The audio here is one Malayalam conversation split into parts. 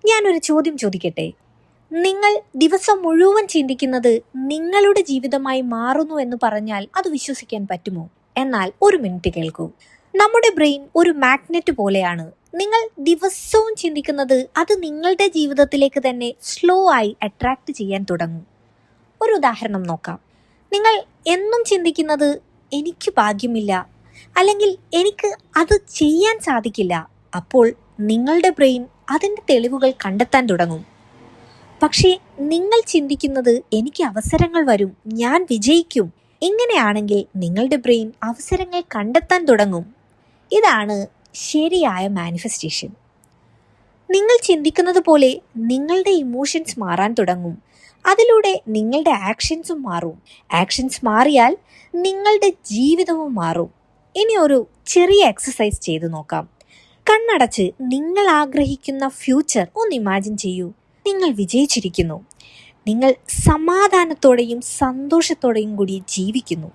ഞാനൊരു ചോദ്യം ചോദിക്കട്ടെ? നിങ്ങൾ ദിവസം മുഴുവൻ ചിന്തിക്കുന്നത് നിങ്ങളുടെ ജീവിതമായി മാറുന്നു എന്ന് പറഞ്ഞാൽ അത് വിശ്വസിക്കാൻ പറ്റുമോ? എന്നാൽ ഒരു മിനിറ്റ് കേൾക്കൂ. നമ്മുടെ ബ്രെയിൻ ഒരു മാഗ്നറ്റ് പോലെയാണ്. നിങ്ങൾ ദിവസവും ചിന്തിക്കുന്നത് അത് നിങ്ങളുടെ ജീവിതത്തിലേക്ക് തന്നെ സ്ലോ ആയി അട്രാക്ട് ചെയ്യാൻ തുടങ്ങും. ഒരു ഉദാഹരണം നോക്കാം. നിങ്ങൾ എന്നും ചിന്തിക്കുന്നത് എനിക്ക് ഭാഗ്യമില്ല, അല്ലെങ്കിൽ എനിക്ക് അത് ചെയ്യാൻ സാധിക്കില്ല. അപ്പോൾ നിങ്ങളുടെ ബ്രെയിൻ അതിൻ്റെ തെളിവുകൾ കണ്ടെത്താൻ തുടങ്ങും. പക്ഷേ നിങ്ങൾ ചിന്തിക്കുന്നത് എനിക്ക് അവസരങ്ങൾ വരും, ഞാൻ വിജയിക്കും. ഇങ്ങനെയാണെങ്കിൽ നിങ്ങളുടെ ബ്രെയിൻ അവസരങ്ങൾ കണ്ടെത്താൻ തുടങ്ങും. ഇതാണ് ശരിയായ മാനിഫെസ്റ്റേഷൻ. നിങ്ങൾ ചിന്തിക്കുന്നത് പോലെ നിങ്ങളുടെ ഇമോഷൻസ് മാറാൻ തുടങ്ങും. അതിലൂടെ നിങ്ങളുടെ ആക്ഷൻസും മാറും. ആക്ഷൻസ് മാറിയാൽ നിങ്ങളുടെ ജീവിതവും മാറും. ഇനി ഒരു ചെറിയ എക്സസൈസ് ചെയ്തു നോക്കാം. കണ്ണടച്ച് നിങ്ങൾ ആഗ്രഹിക്കുന്ന ഫ്യൂച്ചർ ഒന്ന് ഇമാജിൻ ചെയ്യൂ. നിങ്ങൾ വിജയിച്ചിരിക്കുന്നു. നിങ്ങൾ സമാധാനത്തോടെയും സന്തോഷത്തോടെയും കൂടി ജീവിക്കുന്നു.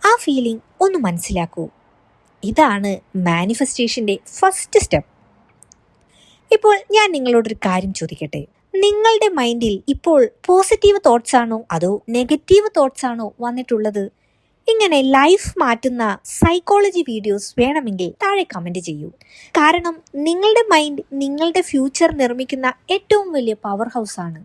ആ ഫീലിംഗ് ഒന്ന് മനസ്സിലാക്കൂ. ഇതാണ് മാനിഫെസ്റ്റേഷൻ്റെ ഫസ്റ്റ് സ്റ്റെപ്പ്. ഇപ്പോൾ ഞാൻ നിങ്ങളോടൊരു കാര്യം ചോദിക്കട്ടെ? നിങ്ങളുടെ മൈൻഡിൽ ഇപ്പോൾ പോസിറ്റീവ് തോട്ട്സ് ആണോ അതോ നെഗറ്റീവ് തോട്ട്സ് ആണോ വന്നിട്ടുള്ളത്? ഇങ്ങനെ ലൈഫ് മാറ്റുന്ന സൈക്കോളജി വീഡിയോസ് വേണമെങ്കിൽ താഴെ കമൻറ്റ് ചെയ്യൂ. കാരണം നിങ്ങളുടെ മൈൻഡ് നിങ്ങളുടെ ഫ്യൂച്ചർ നിർമ്മിക്കുന്ന ഏറ്റവും വലിയ പവർ ഹൗസ് ആണ്.